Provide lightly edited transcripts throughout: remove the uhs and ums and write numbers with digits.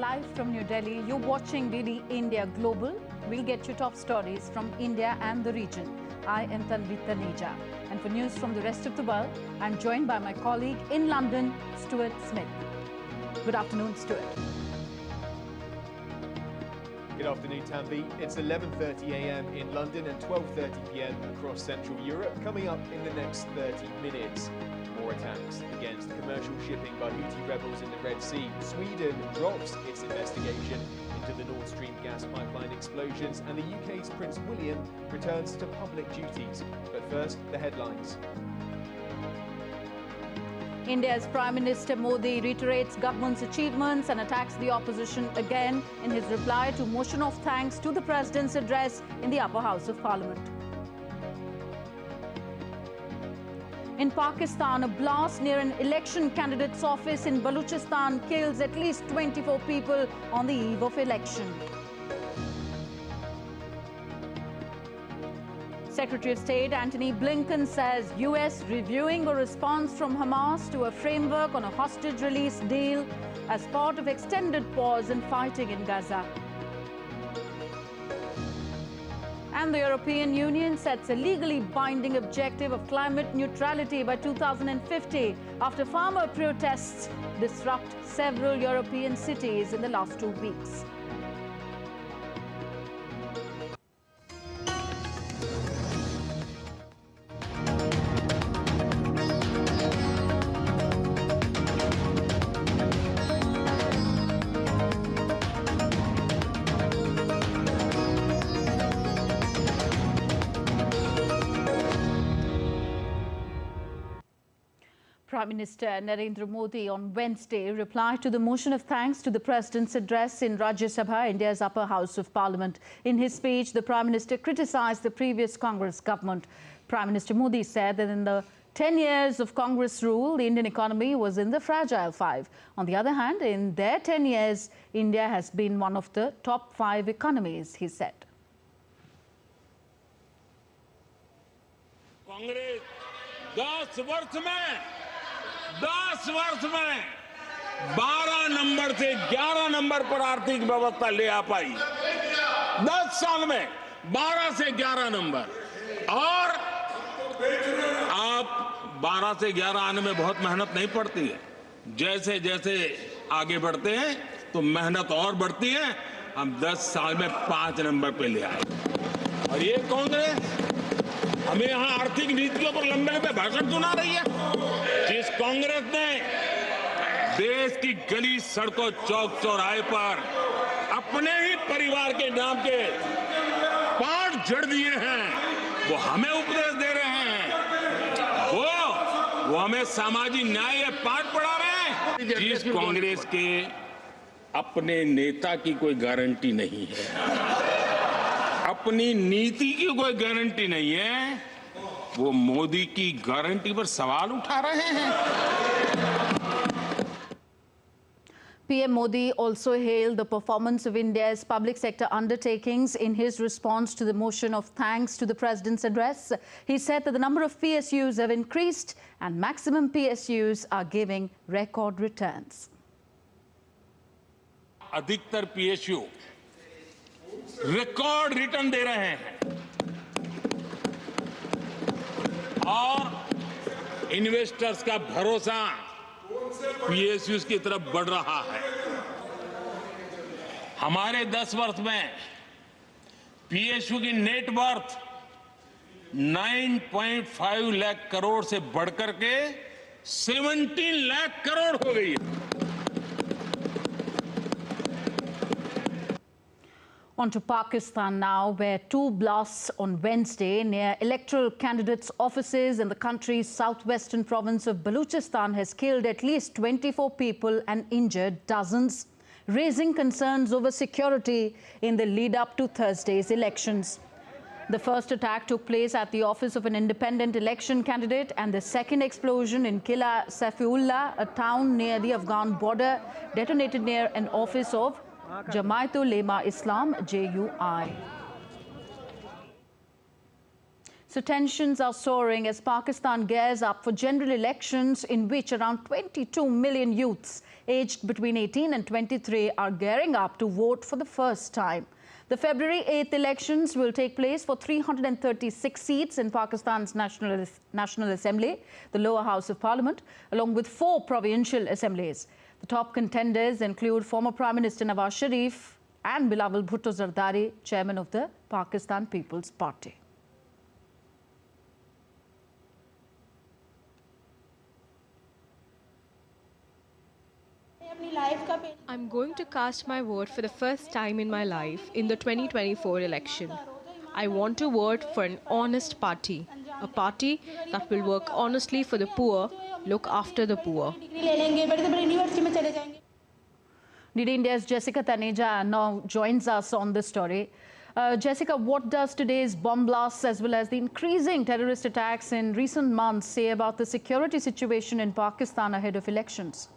live from New Delhi. You're watching DD India Global. We'll get you top stories from India and the region. I am Tanvi Taneja. And for news from the rest of the world, I'm joined by my colleague in London, Stuart Smith. Good afternoon, Stuart. Good afternoon, Tanvi. It's 11:30 a.m. in London and 12:30 p.m. across Central Europe. Coming up in the next 30 minutes, more attacks against commercial shipping by Houthi rebels in the Red Sea. Sweden drops its investigation into the Nord Stream gas pipeline explosions, and the UK's Prince William returns to public duties. But first, the headlines. India's Prime Minister Modi reiterates government's achievements and attacks the opposition again in his reply to motion of thanks to the President's address in the upper house of Parliament. In Pakistan, a blast near an election candidate's office in Balochistan kills at least 24 people on the eve of election. Secretary of State Antony Blinken says US reviewing a response from Hamas to a framework on a hostage release deal as part of extended pause in fighting in Gaza. And the European Union sets a legally binding objective of climate neutrality by 2050 after farmer protests disrupt several European cities in the last 2 weeks. Prime Minister Narendra Modi on Wednesday replied to the motion of thanks to the President's address in Rajya Sabha, India's upper house of Parliament. In his speech, the Prime Minister criticised the previous Congress government. Prime Minister Modi said that in the 10 years of Congress rule, the Indian economy was in the fragile five. On the other hand, in their 10 years, India has been one of the top 5 economies, he said. Congress 10 वर्ष में 12 number से 11 number पर आर्थिक व्यवस्था ले आ पाई। 10 साल में 12 से 11 नंबर, और आप 12 से 11 आने में बहुत मेहनत नहीं पड़ती है। जैसे जैसे आगे बढ़ते हैं तो मेहनत और बढ़ती है। हम 10 साल में 5 नंबर पे ले आए। और ये कांग्रेस हमें यहाँ आर्थिक नीतियों पर लंबे लंबे भाषण सुना रही है। जिस कांग्रेस ने देश की गली सड़कों चौक चौराहे पर अपने ही परिवार के नाम के पाठ जड़ दिए हैं, वो हमें उपदेश दे रहे हैं। वो हमें सामाजिक न्याय पाठ पढ़ा रहे हैं। जिस कांग्रेस के अपने नेता की कोई गारंटी नहीं है, अपनी नीति की कोई गारंटी नहीं है, वो मोदी की गारंटी पर सवाल उठा रहे हैं। PM Modi also hailed the performance of India's public sector undertakings in his response to the motion of thanks to the President's address. He said that the number of PSUs have increased and maximum PSUs are giving record returns. अधिकतर PSU record return दे रहे हैं और investors का भरोसा PSUs की तरफ बढ़ रहा है। हमारे 10 वर्ष में PSU की नेट वर्थ 9.5 लाख करोड़ से बढ़कर के 17 लाख करोड़ हो गई है। On to Pakistan now, where 2 blasts on Wednesday near electoral candidates' offices in the country's southwestern province of Balochistan has killed at least 24 people and injured dozens, raising concerns over security in the lead-up to Thursday's elections. The first attack took place at the office of an independent election candidate, and the second explosion in Qila Safiullah, a town near the Afghan border, detonated near an office of Jamaatul Ulema Islam, JUI. So tensions are soaring as Pakistan gears up for general elections in which around 22 million youths aged between 18 and 23 are gearing up to vote for the first time. The February 8th elections will take place for 336 seats in Pakistan's National Assembly, the lower house of parliament, along with 4 provincial assemblies. The top contenders include former Prime Minister Nawaz Sharif and Bilawal Bhutto Zardari, chairman of the Pakistan People's Party. I'm going to cast my vote for the first time in my life in the 2024 election. I want to vote for an honest party, a party that will work honestly for the poor, look after the poor. DD India's Jessica Taneja now joins us on this story. Jessica, what does today's bomb blasts as well as the increasing terrorist attacks in recent months say about the security situation in Pakistan ahead of elections?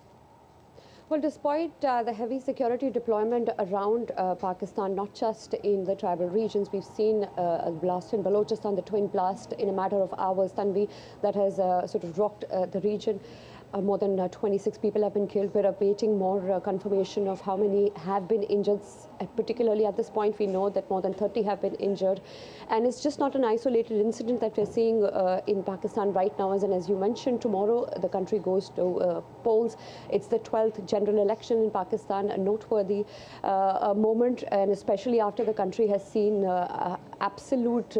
Well, despite the heavy security deployment around Pakistan, not just in the tribal regions, we've seen a blast in Balochistan, the twin blast in a matter of hours, Tanvi, that has sort of rocked the region. More than 26 people have been killed. We're awaiting more confirmation of how many have been injured. Particularly at this point, we know that more than 30 have been injured. And it's just not an isolated incident that we're seeing in Pakistan right now. As you mentioned, tomorrow the country goes to polls. It's the 12th general election in Pakistan, a noteworthy moment, and especially after the country has seen absolute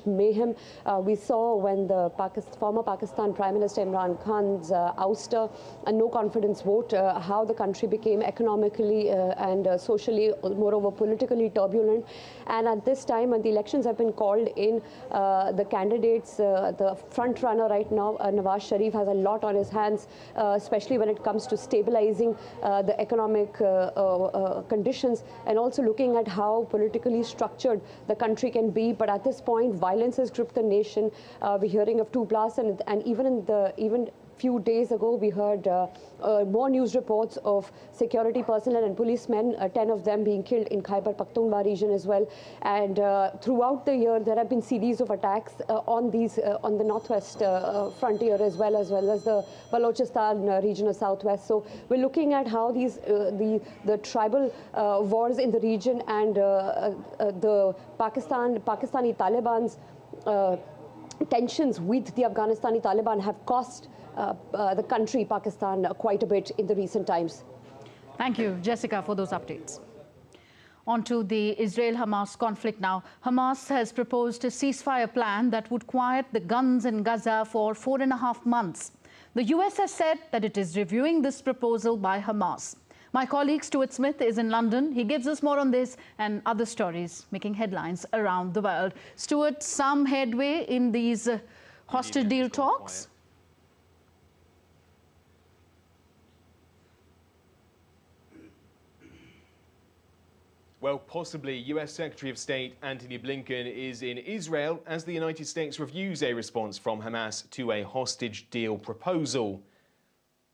mayhem. We saw when the former Pakistan Prime Minister Imran Khan's ouster, a no-confidence vote, how the country became economically and socially, moreover politically turbulent. And at this time, when the elections have been called in, the candidates, the front runner right now, Nawaz Sharif, has a lot on his hands, especially when it comes to stabilizing the economic conditions and also looking at how politically structured the country can be. But at this point, violence has gripped the nation. We're hearing of 2 blasts, and even few days ago, we heard more news reports of security personnel and policemen, 10 of them being killed in Khyber Pakhtunkhwa region as well. And throughout the year, there have been series of attacks on the northwest frontier as well as the Balochistan region of southwest. So we're looking at how these the tribal wars in the region and the Pakistani Taliban's tensions with the Afghanistani Taliban have cost the country, Pakistan, quite a bit in the recent times. Thank you, Jessica, for those updates. On to the Israel-Hamas conflict now. Hamas has proposed a ceasefire plan that would quiet the guns in Gaza for 4.5 months. The US has said that it is reviewing this proposal by Hamas. My colleague Stuart Smith is in London. He gives us more on this and other stories making headlines around the world. Stuart, some headway in these hostage deal talks? Well, possibly. US Secretary of State Antony Blinken is in Israel as the United States reviews a response from Hamas to a hostage deal proposal.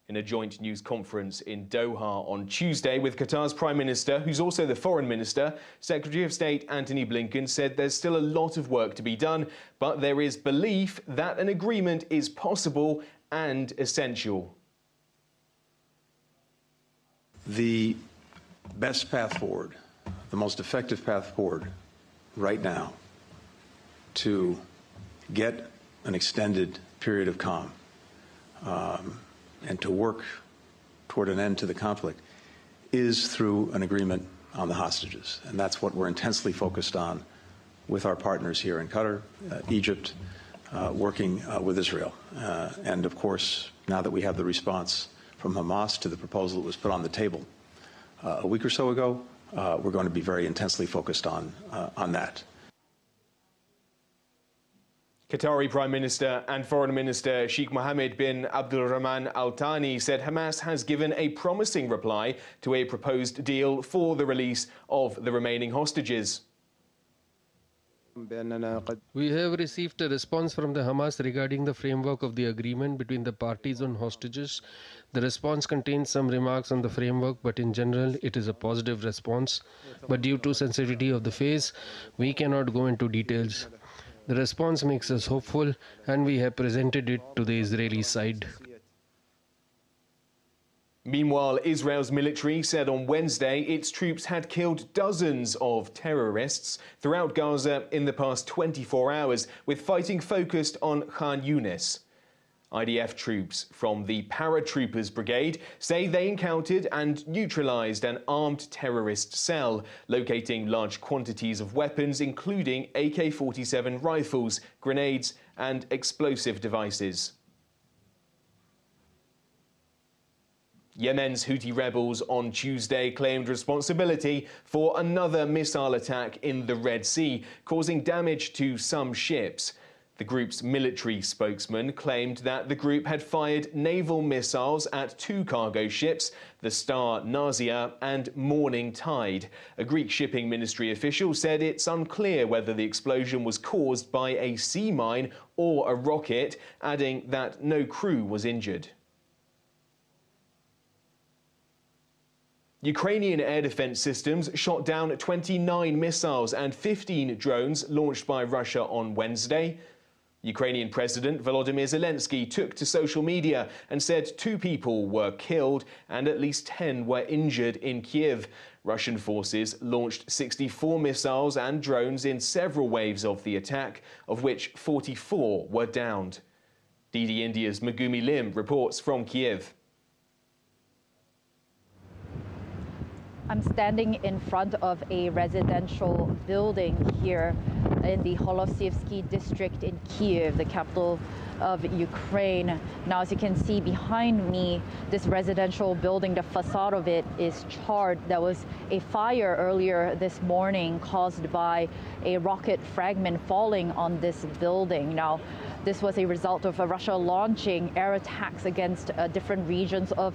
In a joint news conference in Doha on Tuesday with Qatar's Prime Minister, who's also the Foreign Minister, Secretary of State Antony Blinken said there's still a lot of work to be done, but there is belief that an agreement is possible and essential. The best path forward, the most effective path forward right now to get an extended period of calm and to work toward an end to the conflict is through an agreement on the hostages. And that's what we're intensely focused on with our partners here in Qatar, Egypt, working with Israel. And of course, now that we have the response from Hamas to the proposal that was put on the table a week or so ago, we're going to be very intensely focused on that. Qatari Prime Minister and Foreign Minister Sheikh Mohammed bin Abdulrahman Al Thani said Hamas has given a promising reply to a proposed deal for the release of the remaining hostages. We have received a response from the Hamas regarding the framework of the agreement between the parties on hostages. The response contains some remarks on the framework, but in general it is a positive response. But due to sensitivity of the phase, we cannot go into details. The response makes us hopeful, and we have presented it to the Israeli side. Meanwhile, Israel's military said on Wednesday its troops had killed dozens of terrorists throughout Gaza in the past 24 hours, with fighting focused on Khan Yunis. IDF troops from the Paratroopers Brigade say they encountered and neutralized an armed terrorist cell, locating large quantities of weapons including AK-47 rifles, grenades and explosive devices. Yemen's Houthi rebels on Tuesday claimed responsibility for another missile attack in the Red Sea, causing damage to some ships. The group's military spokesman claimed that the group had fired naval missiles at 2 cargo ships, the Star Nazia and Morning Tide. A Greek shipping ministry official said it's unclear whether the explosion was caused by a sea mine or a rocket, adding that no crew was injured. Ukrainian air defense systems shot down 29 missiles and 15 drones launched by Russia on Wednesday. Ukrainian President Volodymyr Zelensky took to social media and said 2 people were killed and at least 10 were injured in Kiev. Russian forces launched 64 missiles and drones in several waves of the attack, of which 44 were downed. DD India's Megumi Lim reports from Kiev. I'm standing in front of a residential building here in the Holosevsky district in Kiev, the capital of Ukraine. Now, as you can see behind me, this residential building, the facade of it is charred. There was a fire earlier this morning caused by a rocket fragment falling on this building. Now, this was a result of Russia launching air attacks against different regions of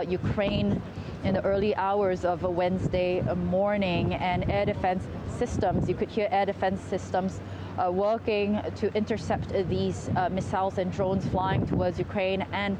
Ukraine in the early hours of Wednesday morning, and air defense systems, you could hear air defense systems working to intercept these missiles and drones flying towards Ukraine and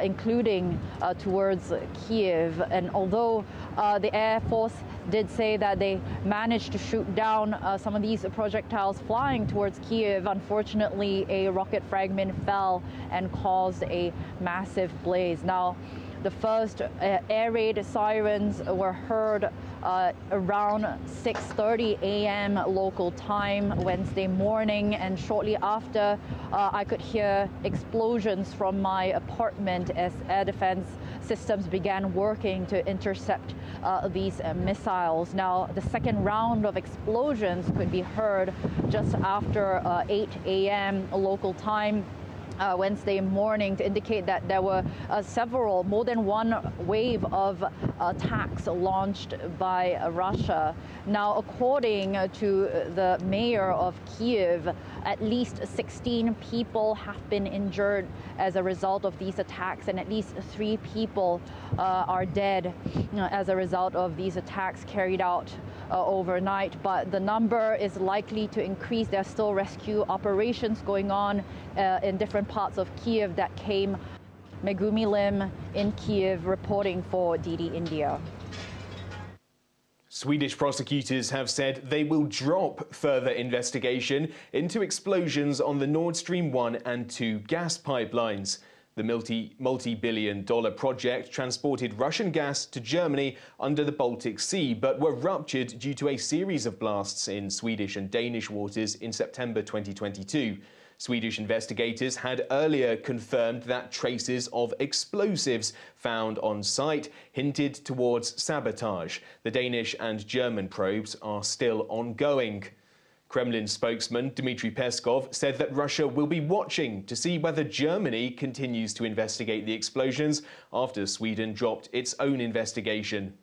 including towards Kiev. And although the Air Force did say that they managed to shoot down some of these projectiles flying towards Kiev, unfortunately a rocket fragment fell and caused a massive blaze. Now, the first air raid sirens were heard around 6:30 a.m. local time Wednesday morning, and shortly after I could hear explosions from my apartment as air defense systems began working to intercept these missiles. Now, the second round of explosions could be heard just after 8 a.m. local time Wednesday morning, to indicate that there were more than one wave of attacks launched by Russia. Now, according to the mayor of Kiev, at least 16 people have been injured as a result of these attacks, and at least 3 people are dead as a result of these attacks carried out overnight. But the number is likely to increase. There are still rescue operations going on in different parts of Kiev that came. Megumi Lim in Kiev reporting for DD India. Swedish prosecutors have said they will drop further investigation into explosions on the Nord Stream 1 and 2 gas pipelines. The multi-billion-dollar project transported Russian gas to Germany under the Baltic Sea, but were ruptured due to a series of blasts in Swedish and Danish waters in September 2022. Swedish investigators had earlier confirmed that traces of explosives found on site hinted towards sabotage. The Danish and German probes are still ongoing. Kremlin spokesman Dmitry Peskov said that Russia will be watching to see whether Germany continues to investigate the explosions after Sweden dropped its own investigation.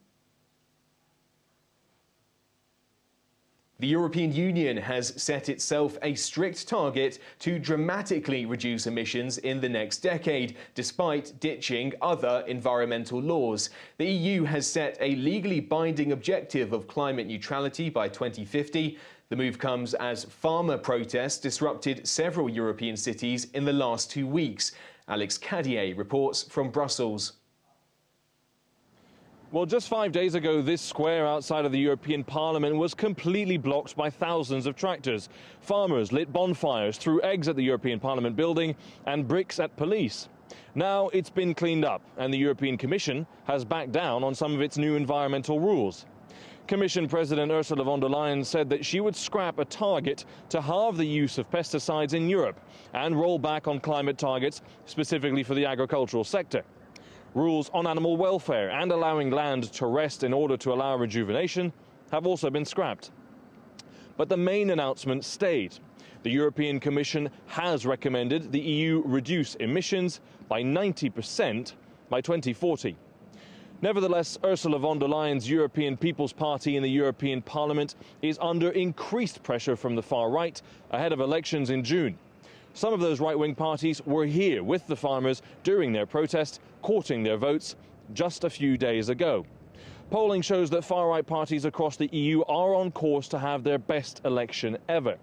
The European Union has set itself a strict target to dramatically reduce emissions in the next decade, despite ditching other environmental laws. The EU has set a legally binding objective of climate neutrality by 2050. The move comes as farmer protests disrupted several European cities in the last 2 weeks. Alex Cadier reports from Brussels. Well, just 5 days ago, this square outside of the European Parliament was completely blocked by thousands of tractors. Farmers lit bonfires, threw eggs at the European Parliament building and bricks at police. Now it's been cleaned up, and the European Commission has backed down on some of its new environmental rules. Commission President Ursula von der Leyen said that she would scrap a target to halve the use of pesticides in Europe and roll back on climate targets, specifically for the agricultural sector. Rules on animal welfare and allowing land to rest in order to allow rejuvenation have also been scrapped. But the main announcement stayed. The European Commission has recommended the EU reduce emissions by 90% by 2040. Nevertheless, Ursula von der Leyen's European People's Party in the European Parliament is under increased pressure from the far right ahead of elections in June. Some of those right-wing parties were here with the farmers during their protest, courting their votes just a few days ago. Polling shows that far-right parties across the EU are on course to have their best election ever.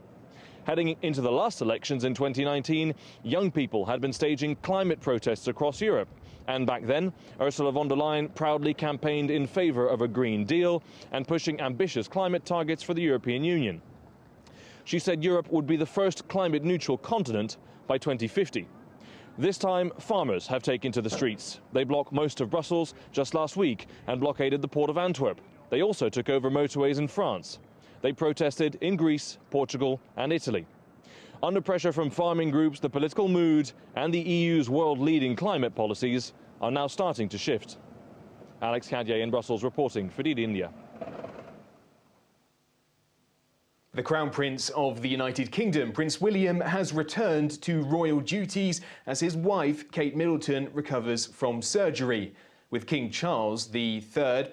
Heading into the last elections in 2019, young people had been staging climate protests across Europe. And back then, Ursula von der Leyen proudly campaigned in favour of a Green Deal and pushing ambitious climate targets for the European Union. She said Europe would be the first climate-neutral continent by 2050. This time, farmers have taken to the streets. They blocked most of Brussels just last week and blockaded the port of Antwerp. They also took over motorways in France. They protested in Greece, Portugal and Italy. Under pressure from farming groups, the political mood and the EU's world-leading climate policies are now starting to shift. Alex Khadje in Brussels reporting for DD India. The Crown Prince of the United Kingdom, Prince William, has returned to royal duties as his wife, Kate Middleton, recovers from surgery, with King Charles III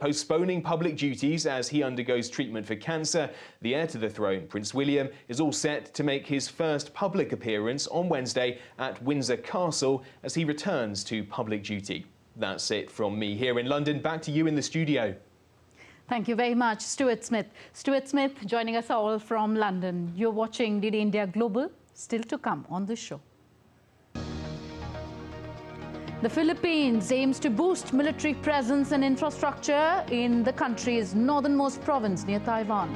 postponing public duties as he undergoes treatment for cancer. The heir to the throne, Prince William, is all set to make his first public appearance on Wednesday at Windsor Castle as he returns to public duty. That's it from me here in London. Back to you in the studio. Thank you very much, Stuart Smith. Stuart Smith joining us all from London. You're watching DD India Global. Still to come on the show. The Philippines aims to boost military presence and infrastructure in the country's northernmost province near Taiwan.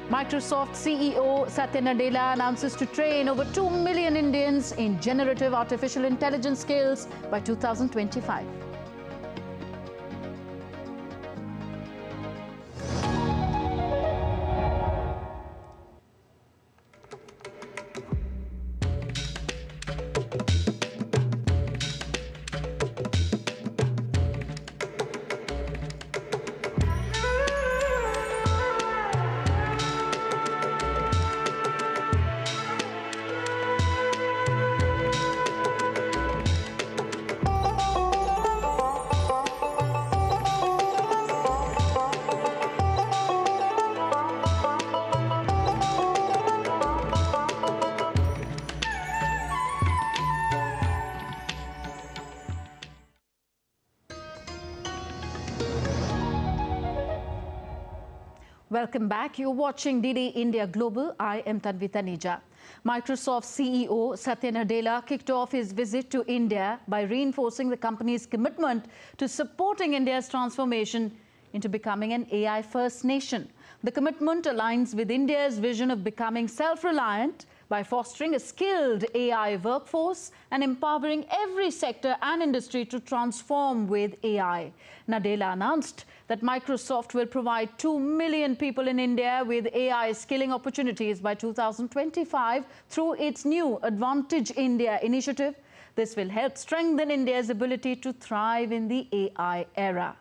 Microsoft CEO Satya Nadella announces to train over 2 million Indians in generative artificial intelligence skills by 2025. Welcome back. You're watching DD India Global. I am Tanvi Taneja. Microsoft CEO Satya Nadella kicked off his visit to India by reinforcing the company's commitment to supporting India's transformation into becoming an AI-first nation. The commitment aligns with India's vision of becoming self-reliant by fostering a skilled AI workforce and empowering every sector and industry to transform with AI. Nadella announced that Microsoft will provide 2 million people in India with AI skilling opportunities by 2025 through its new Advantage India initiative. This will help strengthen India's ability to thrive in the AI era.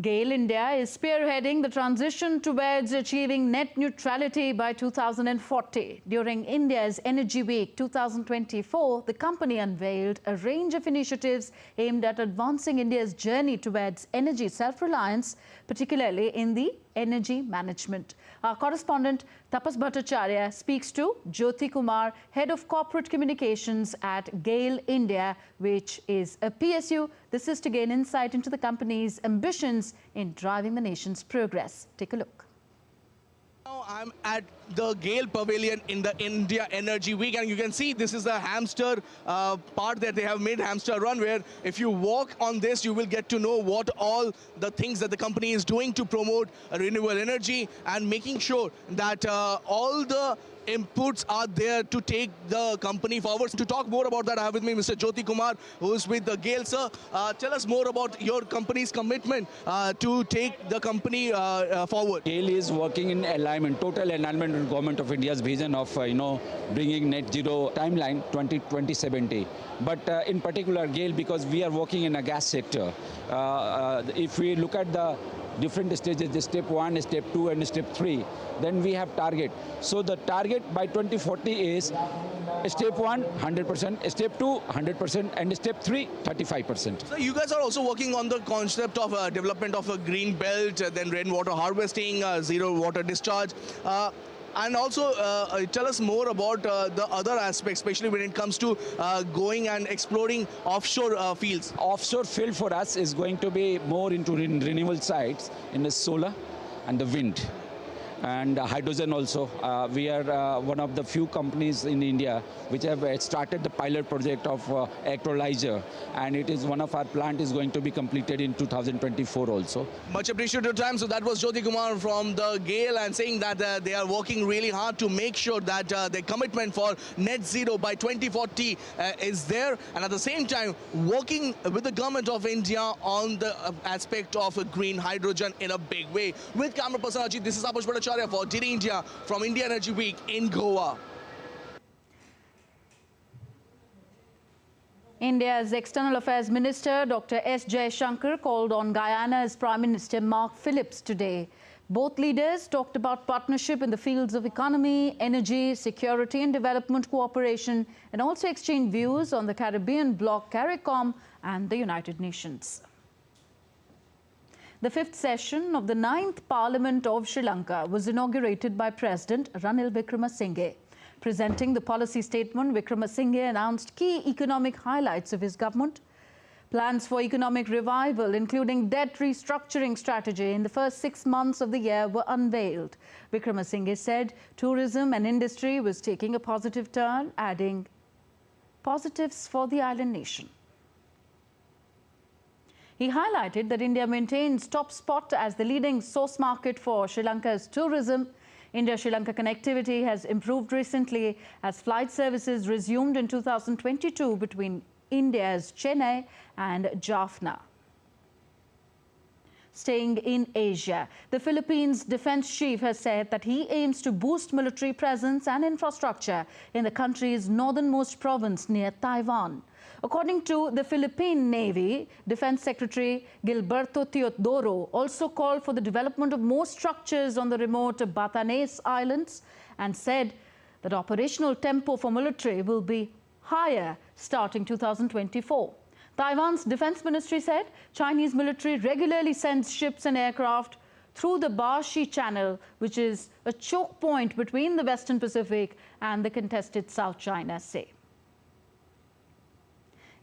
GAIL India is spearheading the transition towards achieving net neutrality by 2040. During India's Energy Week 2024, the company unveiled a range of initiatives aimed at advancing India's journey towards energy self-reliance, particularly in the energy management. Our correspondent Tapas Bhattacharya speaks to Jyoti Kumar, Head of Corporate Communications at GAIL India, which is a PSU. This is to gain insight into the company's ambitions in driving the nation's progress. Take a look. Now I'm at the Gale Pavilion in the India Energy Week, and you can see this is the hamster part that they have made, hamster run, where if you walk on this, you will get to know what all the things that the company is doing to promote renewable energy and making sure that all the inputs are there to take the company forward. To talk more about that, I have with me Mr. Jyoti Kumar, who is with the GAIL. Sir, tell us more about your company's commitment to take the company forward. GAIL is working in alignment, total alignment with Government of India's vision of bringing net zero timeline 2070. But in particular GAIL, because we are working in a gas sector, if we look at the different stages, the step 1, step 2 and step 3, then we have target. So the target by 2040 is step 1, 100%, step 2, 100%, and step 3, 35%. So you guys are also working on the concept of development of a green belt, then rainwater harvesting, zero water discharge. And also tell us more about the other aspects, especially when it comes to going and exploring offshore fields. Offshore field for us is going to be more into renewable sites in the solar and the wind. And hydrogen also. We are one of the few companies in India which have started the pilot project of electrolyzer, and it is one of our plant is going to be completed in 2024 also. Much appreciated your time. So that was Jyoti Kumar from the GAIL, and saying that they are working really hard to make sure that their commitment for net zero by 2040 is there, and at the same time working with the government of India on the aspect of green hydrogen in a big way. With camera person Ajit, this is Apush Balochistan for DD India from India Energy Week in Goa. India's External Affairs Minister Dr. S. Jaishankar called on Guyana's Prime Minister Mark Phillips today. Both leaders talked about partnership in the fields of economy, energy, security and development cooperation, and also exchanged views on the Caribbean bloc CARICOM and the United Nations. The 5th session of the 9th Parliament of Sri Lanka was inaugurated by President Ranil Wickremesinghe. Presenting the policy statement, Wickremesinghe announced key economic highlights of his government. Plans for economic revival, including debt restructuring strategy in the first 6 months of the year, were unveiled. Wickremesinghe said tourism and industry was taking a positive turn, adding positives for the island nation. He highlighted that India maintains top spot as the leading source market for Sri Lanka's tourism. India-Sri Lanka connectivity has improved recently as flight services resumed in 2022 between India's Chennai and Jaffna. Staying in Asia, the Philippines defense chief has said that he aims to boost military presence and infrastructure in the country's northernmost province near Taiwan. According to the Philippine Navy, Defense Secretary Gilberto Teodoro also called for the development of more structures on the remote Batanes Islands and said that operational tempo for military will be higher starting 2024. Taiwan's defense ministry said Chinese military regularly sends ships and aircraft through the Bashi Channel, which is a choke point between the Western Pacific and the contested South China Sea.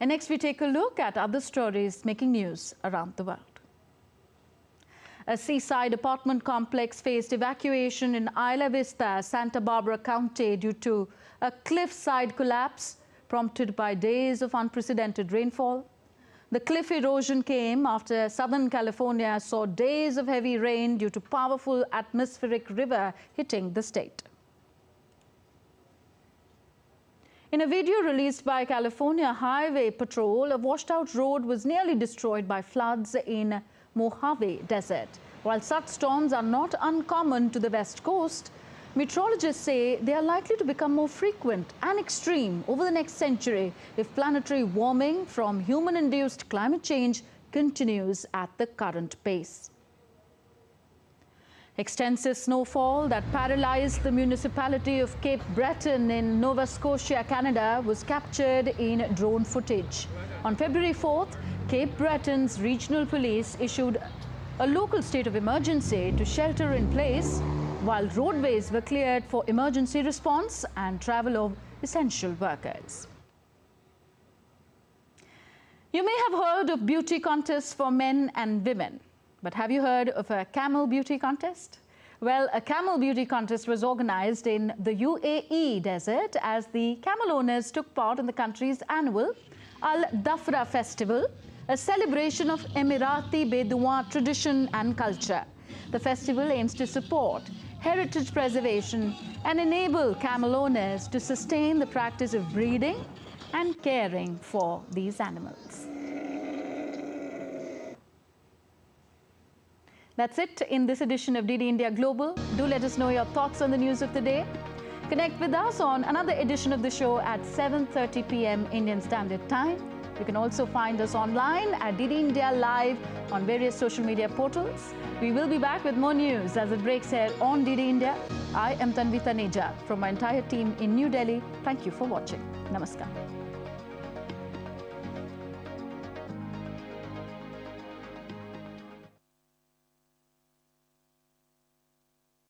And next we take a look at other stories making news around the world. A seaside apartment complex faced evacuation in Isla Vista, Santa Barbara County due to a cliffside collapse prompted by days of unprecedented rainfall. The cliff erosion came after Southern California saw days of heavy rain due to powerful atmospheric river hitting the state. In a video released by California Highway Patrol, a washed-out road was nearly destroyed by floods in Mojave Desert. While such storms are not uncommon to the West Coast, meteorologists say they are likely to become more frequent and extreme over the next century if planetary warming from human-induced climate change continues at the current pace. Extensive snowfall that paralyzed the municipality of Cape Breton in Nova Scotia, Canada, was captured in drone footage. On February 4th, Cape Breton's regional police issued a local state of emergency to shelter in place, while roadways were cleared for emergency response and travel of essential workers. You may have heard of beauty contests for men and women. But have you heard of a camel beauty contest? Well, a camel beauty contest was organized in the UAE desert as the camel owners took part in the country's annual Al Dafra festival, a celebration of Emirati Bedouin tradition and culture. The festival aims to support heritage preservation and enable camel owners to sustain the practice of breeding and caring for these animals. That's it in this edition of DD India Global. Do let us know your thoughts on the news of the day. Connect with us on another edition of the show at 7:30 p.m. Indian Standard Time. You can also find us online at DD India Live on various social media portals. We will be back with more news as it breaks here on DD India. I am Tanvi Taneja from my entire team in New Delhi. Thank you for watching. Namaskar.